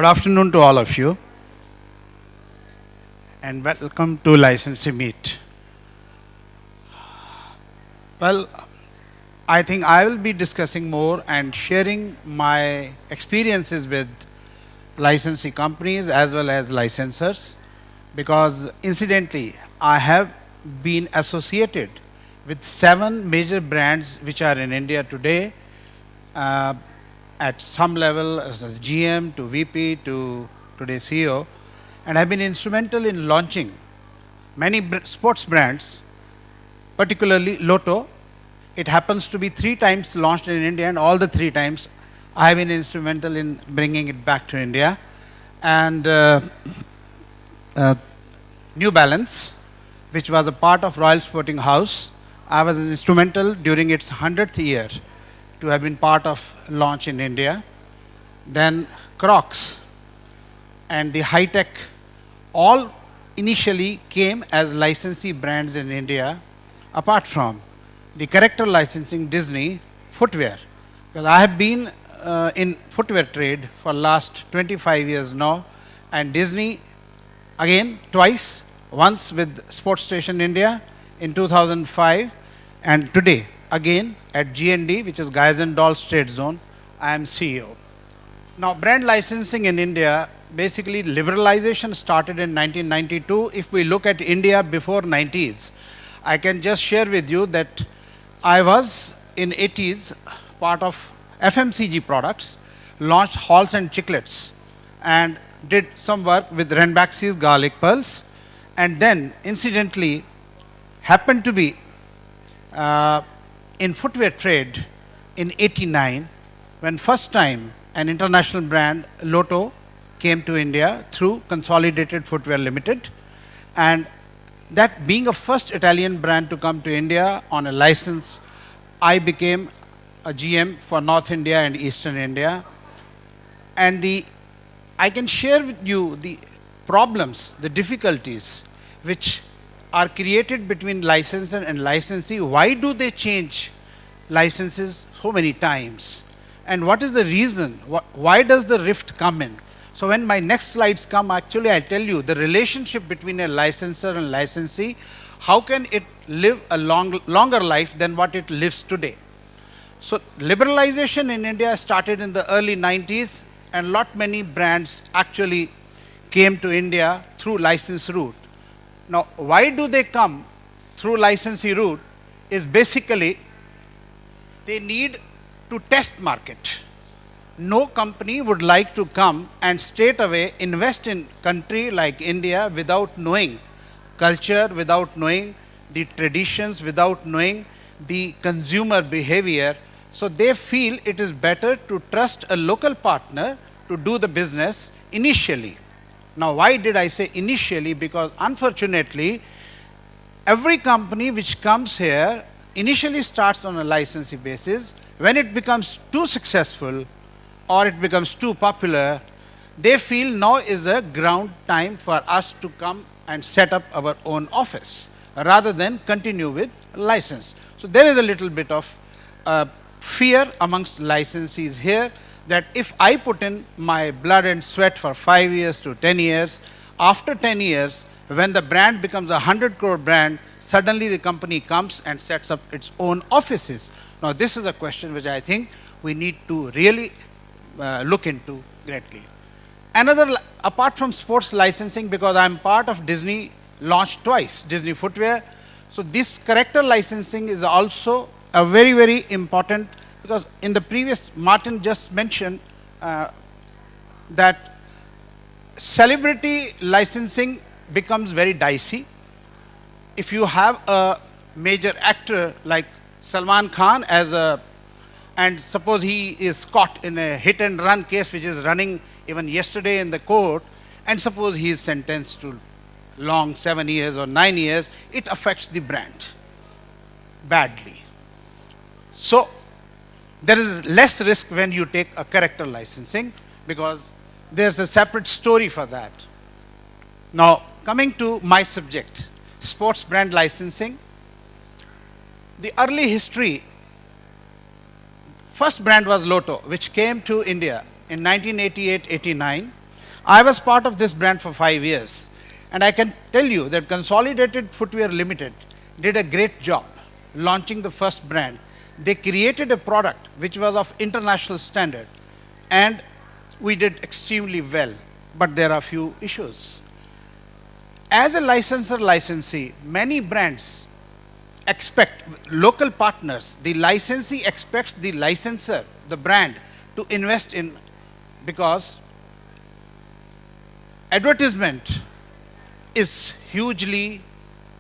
Good afternoon to all of you, and welcome to Licensee Meet. Well, I think I will be discussing more and sharing my experiences with licensee companies as well as licensors, because incidentally, I have been associated with 7 major brands which are in India today, uh, at some level as a GM to VP to today CEO, and have been instrumental in launching many sports brands, particularly Lotto. It happens to be 3 times launched in India, and all the 3 times I have been instrumental in bringing it back to India. And uh, New Balance, which was a part of Royal Sporting House, I was instrumental during its 100th year to have been part of launch in India. Then Crocs and the High Tech all initially came as licensee brands in India, apart from the character licensing Disney footwear. Because I have been in footwear trade for last 25 years now, and Disney again twice, once with Sports Station India in 2005, and today again at GND, which is Guys and Dolls Trade Zone, I am CEO. Now, brand licensing in India, basically liberalization started in 1992. If we look at India before 90s, I can just share with you that I was in 80s part of FMCG products, launched Halls and Chiclets, and did some work with Ranbaxy's garlic pearls, and then incidentally happened to be in footwear trade in 89, when first time an international brand, Lotto, came to India through Consolidated Footwear Limited. And that being a first Italian brand to come to India on a license, I became a GM for North India and Eastern India. And I can share with you the problems, the difficulties which are created between licensor and licensee. Why do they change licenses so many times? And what is the reason? Why does the rift come in? So when my next slides come, actually I'll tell you the relationship between a licensor and licensee, how can it live a longer life than what it lives today. So liberalization in India started in the early 90s, and many brands actually came to India through license route. Now, why do they come through licensee route is basically they need to test market. No company would like to come and straight away invest in country like India without knowing culture, without knowing the traditions, without knowing the consumer behavior. So they feel it is better to trust a local partner to do the business initially. Now, why did I say initially? Because unfortunately, every company which comes here initially starts on a licensee basis. When it becomes too successful or it becomes too popular, they feel now is a ground time for us to come and set up our own office rather than continue with license. So there is a little bit of fear amongst licensees here that if I put in my blood and sweat for 5 years to 10 years, after 10 years, when the brand becomes a 100 crore brand, suddenly the company comes and sets up its own offices. Now, this is a question which I think we need to really look into greatly. Another, apart from sports licensing, because I'm part of Disney, launched twice, Disney footwear. So this character licensing is also a very, very important, because in the previous, Martin just mentioned that celebrity licensing becomes very dicey. If you have a major actor like Salman Khan and suppose he is caught in a hit and run case which is running even yesterday in the court, and suppose he is sentenced to long 7 years or 9 years, it affects the brand badly. So there is less risk when you take a character licensing, because there's a separate story for that. Now, coming to my subject, sports brand licensing. The early history, first brand was Lotto, which came to India in 1988-89, I was part of this brand for 5 years. And I can tell you that Consolidated Footwear Limited did a great job launching the first brand. They created a product which was of international standard, and we did extremely well. But there are few issues. As a licensor licensee, many brands expect local partners, the licensee expects the licensor, the brand, to invest in, because advertisement is hugely,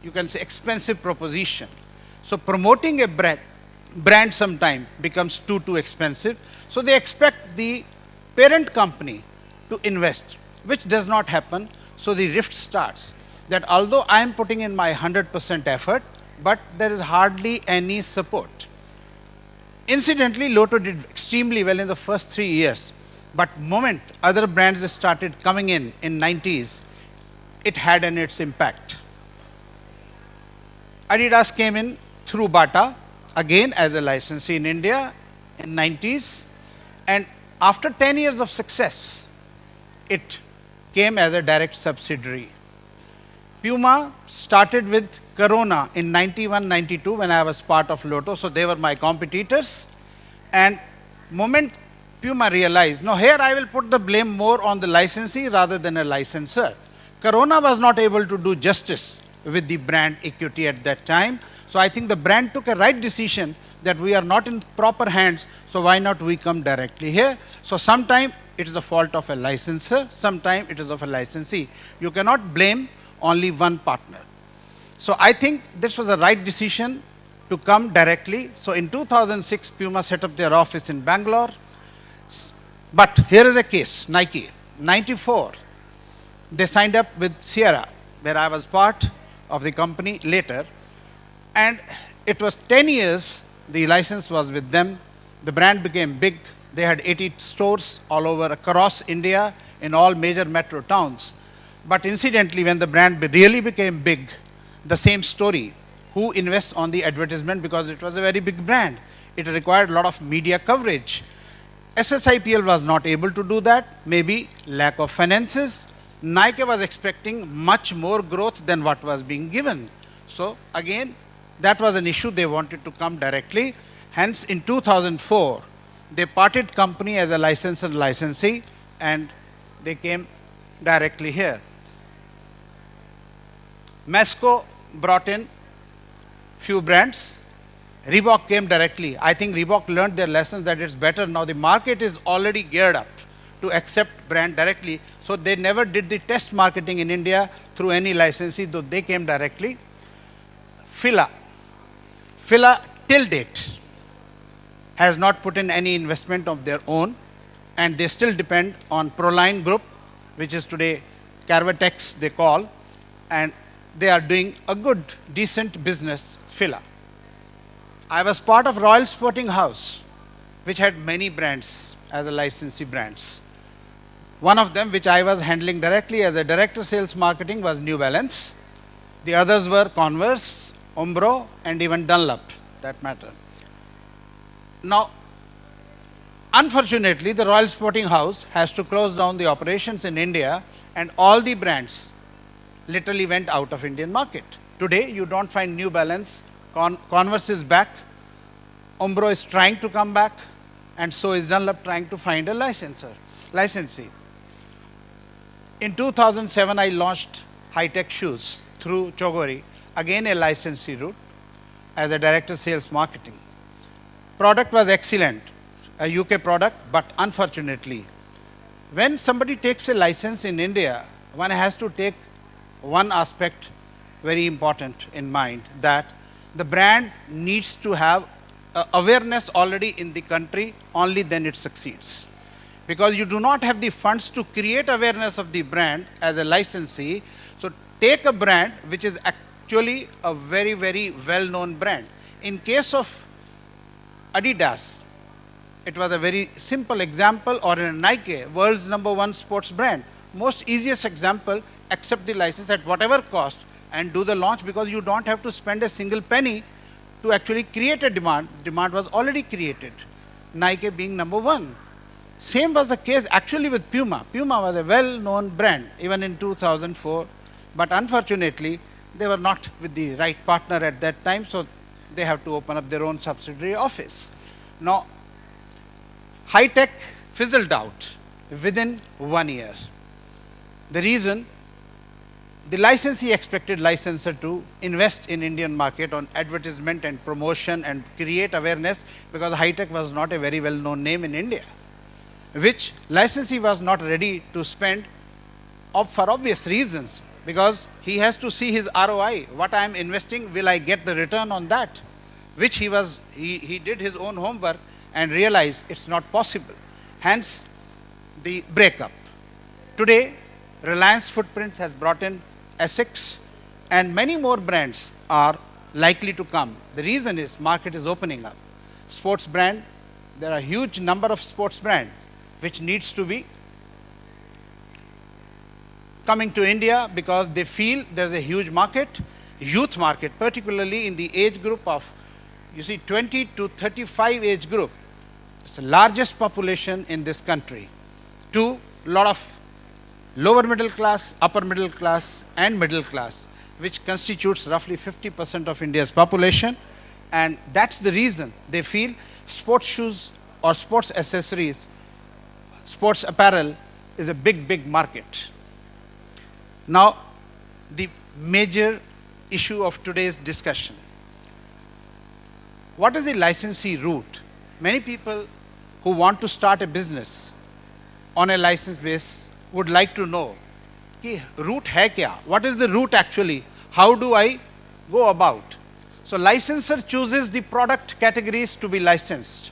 you can say, expensive proposition. So promoting a brand sometime becomes too expensive. So they expect the parent company to invest, which does not happen. So the rift starts, that although I am putting in my 100% effort, but there is hardly any support. Incidentally, Lotto did extremely well in the first 3 years, but moment other brands started coming in 90s, it had its impact. Adidas came in through Bata, again as a licensee in India in 90s, and after 10 years of success, it came as a direct subsidiary. Puma started with Corona in 91, 92 when I was part of Lotto, so they were my competitors. And moment Puma realized, no, here I will put the blame more on the licensee rather than a licensor. Corona was not able to do justice with the brand equity at that time. So I think the brand took a right decision that we are not in proper hands, so why not we come directly here? So sometime it is the fault of a licensor, sometime it is of a licensee. You cannot blame only one partner. So I think this was the right decision to come directly. So in 2006, Puma set up their office in Bangalore. But here is the case, Nike. 94, they signed up with Sierra, where I was part of the company later. And it was 10 years, the license was with them. The brand became big. They had 80 stores all over across India in all major metro towns. But incidentally, when the brand really became big, the same story. Who invests on the advertisement, because it was a very big brand. It required a lot of media coverage. SSIPL was not able to do that, maybe lack of finances. Nike was expecting much more growth than what was being given. So again, that was an issue. They wanted to come directly. Hence, in 2004, they parted company as a licensor licensee, and they came directly here. Masco brought in few brands. Reebok came directly. I think Reebok learned their lessons that it's better now. The market is already geared up to accept brand directly. So they never did the test marketing in India through any licensee, though they came directly. Fila till date has not put in any investment of their own, and they still depend on Proline Group, which is today Carvatex they call, and they are doing a good, decent business, Fila. I was part of Royal Sporting House, which had many brands as a licensee brands. One of them, which I was handling directly as a director sales marketing, was New Balance. The others were Converse, Umbro, and even Dunlop, that matter. Now, unfortunately, the Royal Sporting House has to close down the operations in India, and all the brands literally went out of Indian market. Today, you don't find New Balance. Converse is back. Umbro is trying to come back, and so is Dunlop trying to find a licensee. In 2007, I launched high-tech shoes through Chogori, again a licensee route, as a director sales marketing. Product was excellent, a UK product, but unfortunately, when somebody takes a license in India, one has to take one aspect very important in mind, that the brand needs to have awareness already in the country, only then it succeeds. Because you do not have the funds to create awareness of the brand as a licensee. So take a brand which is actually a very, very well-known brand. In case of Adidas, it was a very simple example, or in Nike, world's #1 sports brand. Most easiest example, accept the license at whatever cost and do the launch, because you don't have to spend a single penny to actually create a demand. Demand was already created, Nike being #1. Same was the case actually with Puma. Puma was a well-known brand even in 2004, but unfortunately, they were not with the right partner at that time, so they have to open up their own subsidiary office. Now, Hi-Tech fizzled out within 1 year. The reason, the licensee expected licensor to invest in Indian market on advertisement and promotion and create awareness, because Hi-Tech was not a very well-known name in India, which licensee was not ready to spend for obvious reasons, because he has to see his ROI. What I am investing, will I get the return on that? Which he did his own homework and realized it's not possible. Hence, the breakup. Today, Reliance Footprints has brought in Essex, and many more brands are likely to come. The reason is market is opening up. Sports brand, there are a huge number of sports brand which needs to be coming to India because they feel there's a huge market, youth market, particularly in the age group of, 20 to 35 age group. It's the largest population in this country. Two, lot of lower middle class, upper middle class, and middle class, which constitutes roughly 50% of India's population. And that's the reason they feel sports shoes or sports accessories, sports apparel is a big, big market. Now, the major issue of today's discussion. What is the licensee route? Many people who want to start a business on a license base would like to know, ki route hai kya? What is the route actually? How do I go about? So licensor chooses the product categories to be licensed.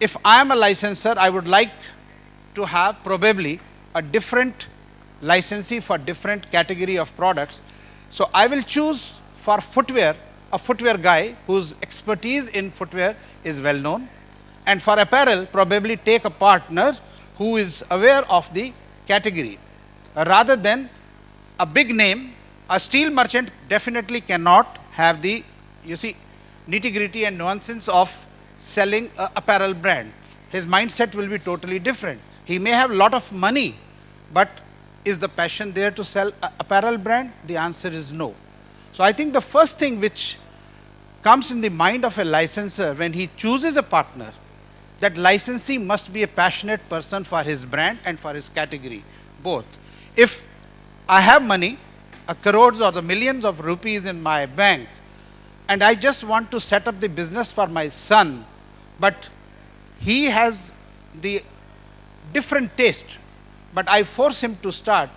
If I am a licensor, I would like to have probably a different licensee for different category of products. So I will choose for footwear, a footwear guy whose expertise in footwear is well known, and for apparel probably take a partner who is aware of the category. Rather than a big name, a steel merchant definitely cannot have the, nitty-gritty and nuances of selling an apparel brand. His mindset will be totally different. He may have a lot of money, but is the passion there to sell an apparel brand? The answer is no. So I think the first thing which comes in the mind of a licensor when he chooses a partner, that licensee must be a passionate person for his brand and for his category, both. If I have money, a crores or the millions of rupees in my bank, and I just want to set up the business for my son, but he has the different taste, but I force him to start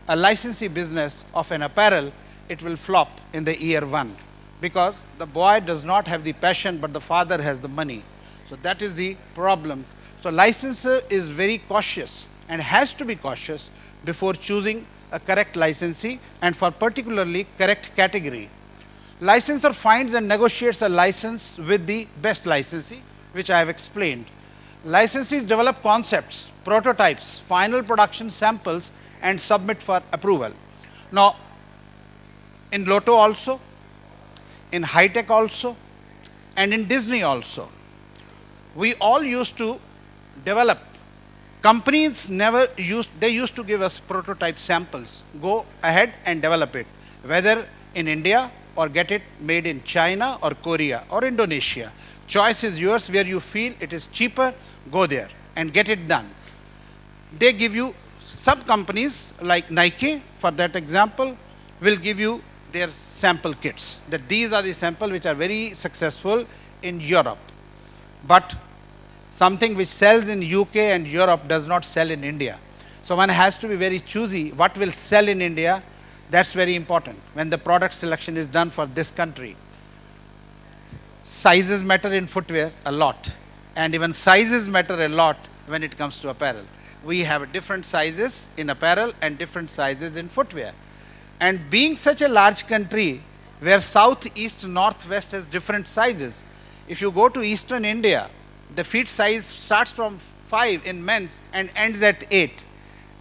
a licensee business of an apparel, it will flop in the year one, because the boy does not have the passion, but the father has the money. So that is the problem. So licensor is very cautious and has to be cautious before choosing a correct licensee and for particularly correct category. Licensor finds and negotiates a license with the best licensee, which I have explained. Licensees develop concepts, prototypes, final production samples, and submit for approval. Now, in Lotto also, in Hi-Tech also, and in Disney also, we all used to develop. Companies they used to give us prototype samples. Go ahead and develop it, whether in India or get it made in China or Korea or Indonesia. Choice is yours. Where you feel it is cheaper, go there and get it done. They give you, sub companies like Nike, for that example, will give you their sample kits, that these are the sample which are very successful in Europe. But something which sells in UK and Europe does not sell in India. So one has to be very choosy what will sell in India. That's very important when the product selection is done for this country. Sizes matter in footwear a lot, and even sizes matter a lot when it comes to apparel. We have different sizes in apparel and different sizes in footwear. And being such a large country where south, east, north, west has different sizes, if you go to eastern India, the feet size starts from 5 in men's and ends at 8.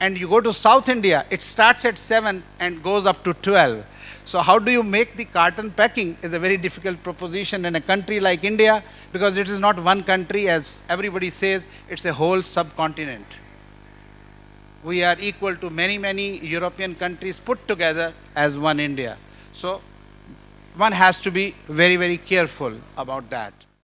And you go to South India, it starts at 7 and goes up to 12. So how do you make the carton packing is a very difficult proposition in a country like India, because it is not one country, as everybody says, it's a whole subcontinent. We are equal to many, many European countries put together as one India. So one has to be very, very careful about that.